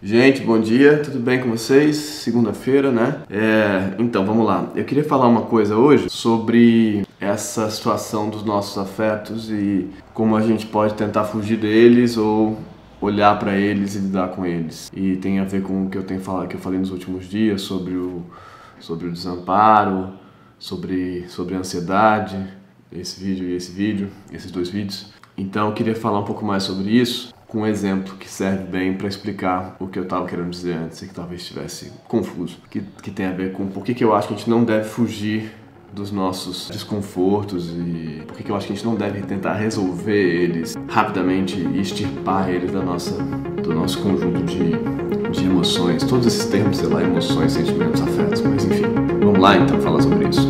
Gente, bom dia, tudo bem com vocês? Segunda-feira, né? Então, vamos lá. Eu queria falar uma coisa hoje sobre essa situação dos nossos afetos e como a gente pode tentar fugir deles ou olhar para eles e lidar com eles. E tem a ver com o que eu tenho falado, que eu falei nos últimos dias sobre o desamparo, sobre a ansiedade, esses dois vídeos. Então, eu queria falar um pouco mais sobre isso, com um exemplo que serve bem para explicar o que eu estava querendo dizer antes e que talvez estivesse confuso, que tem a ver com por que eu acho que a gente não deve fugir dos nossos desconfortos e por que eu acho que a gente não deve tentar resolver eles rapidamente e extirpar eles do nosso conjunto de emoções, todos esses termos, sei lá, emoções, sentimentos, afetos, mas enfim. Vamos lá então falar sobre isso.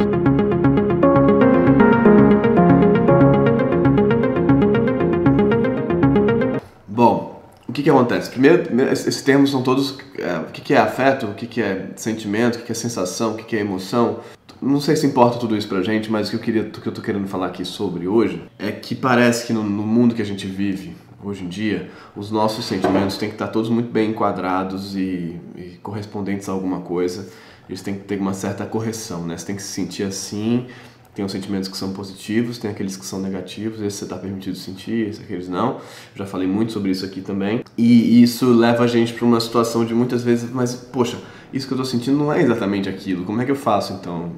O que acontece? Primeiro, esses termos são todos o que é afeto, o que é sentimento, o que é sensação, o que é emoção. Não sei se importa tudo isso pra gente, mas o que eu tô querendo falar aqui sobre hoje é que parece que no mundo que a gente vive hoje em dia, os nossos sentimentos têm que estar todos muito bem enquadrados e correspondentes a alguma coisa. Eles têm que ter uma certa correção, né? Você tem que se sentir assim. Tem os sentimentos que são positivos, tem aqueles que são negativos, esses você está permitido sentir, esses aqueles não. Já falei muito sobre isso aqui também. E isso leva a gente para uma situação de muitas vezes, mas poxa, isso que eu estou sentindo não é exatamente aquilo. Como é que eu faço então?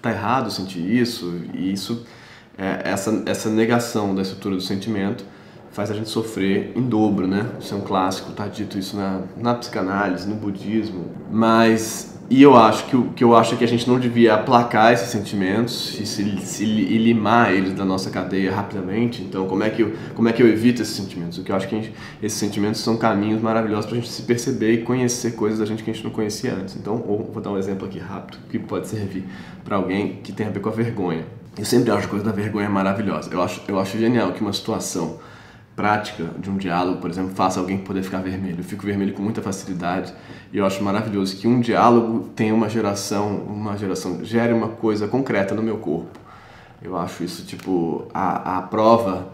Tá errado sentir isso? E isso, essa negação da estrutura do sentimento faz a gente sofrer em dobro, né? Isso é um clássico, tá dito isso na psicanálise, no budismo. E eu acho que a gente não devia aplacar esses sentimentos e limar eles da nossa cadeia rapidamente. Então, como é que eu evito esses sentimentos? O que eu acho que esses sentimentos são caminhos maravilhosos para a gente se perceber e conhecer coisas da gente que a gente não conhecia antes. Então, vou dar um exemplo aqui rápido que pode servir para alguém que tem a ver com a vergonha. Eu sempre acho a coisa da vergonha maravilhosa. Eu acho genial que uma situação prática de um diálogo, por exemplo, faça alguém poder ficar vermelho. Eu fico vermelho com muita facilidade e eu acho maravilhoso que um diálogo tenha gere uma coisa concreta no meu corpo. Eu acho isso tipo a prova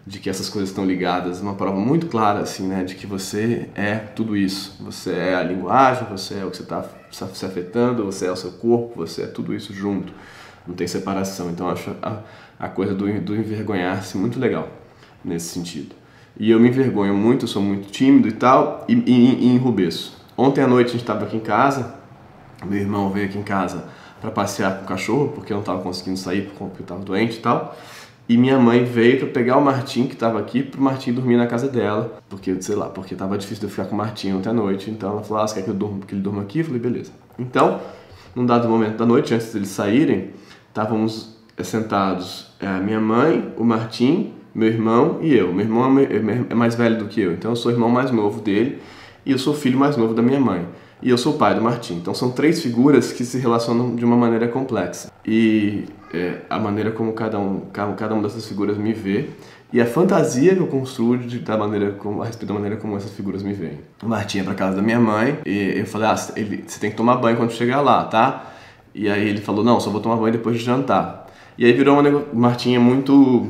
de que essas coisas estão ligadas, uma prova muito clara assim, né, de que você é tudo isso. Você é a linguagem, você é o que você está se afetando, você é o seu corpo, você é tudo isso junto. Não tem separação. Então eu acho a coisa do envergonhar-se muito legal nesse sentido. E eu me envergonho muito, eu sou muito tímido e tal, e enrubeço. Ontem à noite a gente estava aqui em casa, meu irmão veio aqui em casa para passear com o cachorro, porque eu não estava conseguindo sair porque eu estava doente e tal, e minha mãe veio para pegar o Martim, que estava aqui, para o Martim dormir na casa dela, porque estava difícil de eu ficar com o Martim ontem à noite, então ela falou, você quer que ele durma aqui? Eu falei, beleza. Então, num dado momento da noite, antes deles saírem, estávamos sentados, minha mãe, o Martim, meu irmão e eu. Meu irmão é mais velho do que eu, então eu sou o irmão mais novo dele e eu sou o filho mais novo da minha mãe. E eu sou o pai do Martim. Então são três figuras que se relacionam de uma maneira complexa. E a maneira como cada uma dessas figuras me vê e a fantasia que eu construo a respeito da maneira como essas figuras me veem. O Martim é pra casa da minha mãe e eu falei, você tem que tomar banho quando chegar lá, tá? E aí ele falou, não, só vou tomar banho depois de jantar. E aí virou o Martim é muito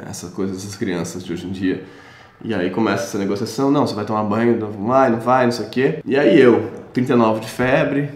essas crianças de hoje em dia. E aí começa essa negociação, não, você vai tomar banho, não vai, não sei o quê. E aí 39 de febre,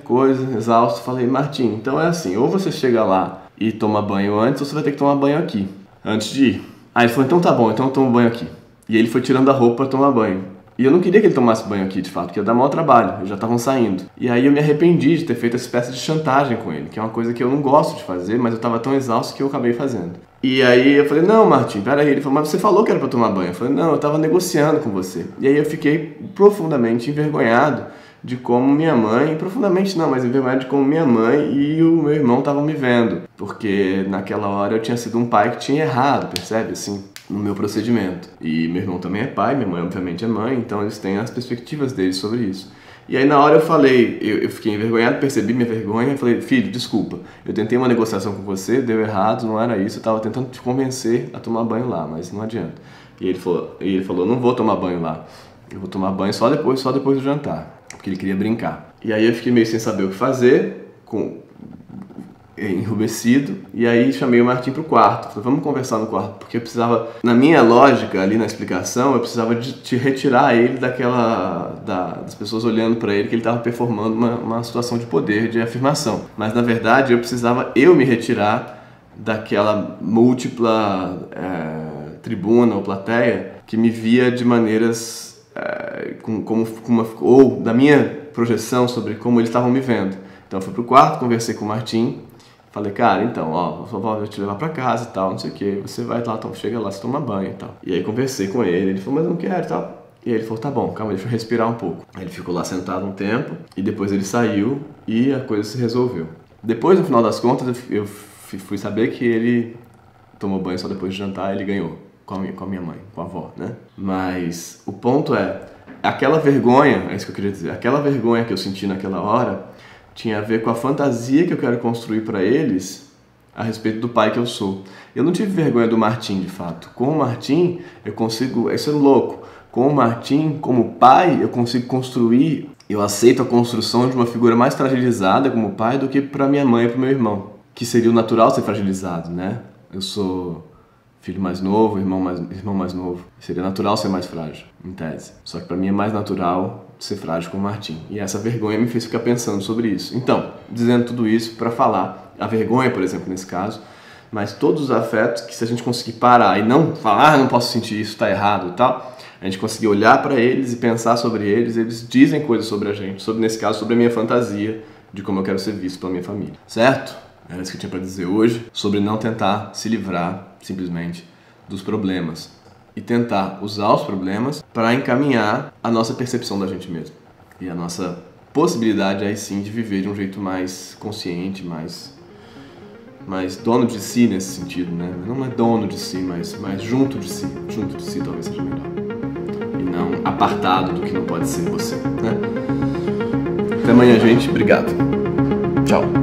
exausto, falei, Martim, então é assim, ou você chega lá e toma banho antes, ou você vai ter que tomar banho aqui, antes de ir. Aí ele falou, então tá bom, então eu tomo banho aqui. E ele foi tirando a roupa para tomar banho. E eu não queria que ele tomasse banho aqui, de fato, porque ia dar maior trabalho, eles já estavam saindo. E aí eu me arrependi de ter feito essa espécie de chantagem com ele, que é uma coisa que eu não gosto de fazer, mas eu estava tão exausto que eu acabei fazendo. E aí eu falei, não, Martim, peraí. Ele falou, mas você falou que era pra tomar banho. Eu falei, não, eu tava negociando com você. E aí eu fiquei profundamente envergonhado de como minha mãe, profundamente não, mas envergonhado de como minha mãe e o meu irmão estavam me vendo. Porque naquela hora eu tinha sido um pai que tinha errado, percebe, assim, no meu procedimento. E meu irmão também é pai, minha mãe obviamente é mãe, então eles têm as perspectivas deles sobre isso. E aí na hora eu falei, eu fiquei envergonhado, percebi minha vergonha e falei, filho, desculpa, eu tentei uma negociação com você, deu errado, não era isso, eu tava tentando te convencer a tomar banho lá, mas não adianta. E ele falou, não vou tomar banho lá, eu vou tomar banho só depois do jantar, porque ele queria brincar. E aí eu fiquei meio sem saber o que fazer, enrubescido, e aí chamei o Martim pro quarto. Falei, vamos conversar no quarto, porque eu precisava, na minha lógica ali na explicação, eu precisava de retirar ele das pessoas olhando para ele que ele estava performando uma situação de poder, de afirmação. Mas na verdade eu precisava me retirar daquela múltipla tribuna ou plateia que me via de maneiras ou da minha projeção sobre como eles estavam me vendo. Então eu fui pro quarto, conversei com o Martim, falei, cara, então, ó, só vou te levar pra casa e tal, não sei o que, você vai lá, então chega lá, você toma banho e tal. E aí conversei com ele falou, mas eu não quero e tal. E aí ele falou, tá bom, calma, deixa eu respirar um pouco. Aí ele ficou lá sentado um tempo, e depois ele saiu e a coisa se resolveu. Depois, no final das contas, eu fui saber que ele tomou banho só depois de jantar, ele ganhou com a minha mãe, com a avó, né? Mas o ponto é, aquela vergonha, é isso que eu queria dizer, aquela vergonha que eu senti naquela hora tinha a ver com a fantasia que eu quero construir para eles a respeito do pai que eu sou. Eu não tive vergonha do Martim, de fato. Com o Martim, eu consigo... Isso é louco. Com o Martim, como pai, eu consigo construir... Eu aceito a construção de uma figura mais fragilizada como pai do que para minha mãe e para o meu irmão. Que seria o natural ser fragilizado, né? Eu sou filho mais novo, irmão mais novo. Seria natural ser mais frágil, em tese. Só que para mim é mais natural ser frágil com o Martim. E essa vergonha me fez ficar pensando sobre isso. Então, dizendo tudo isso para falar, a vergonha, por exemplo, nesse caso, mas todos os afetos que se a gente conseguir parar e não falar, não posso sentir isso, tá errado e tal, a gente conseguir olhar para eles e pensar sobre eles, eles dizem coisas sobre a gente, nesse caso, sobre a minha fantasia de como eu quero ser visto pela minha família. Certo? Era isso que eu tinha para dizer hoje, sobre não tentar se livrar, simplesmente, dos problemas. E tentar usar os problemas para encaminhar a nossa percepção da gente mesmo. E a nossa possibilidade aí sim de viver de um jeito mais consciente, mais dono de si nesse sentido, né? Não é dono de si, mas junto de si. Junto de si talvez seja melhor. E não apartado do que não pode ser você, né? Até amanhã, gente. Obrigado. Tchau.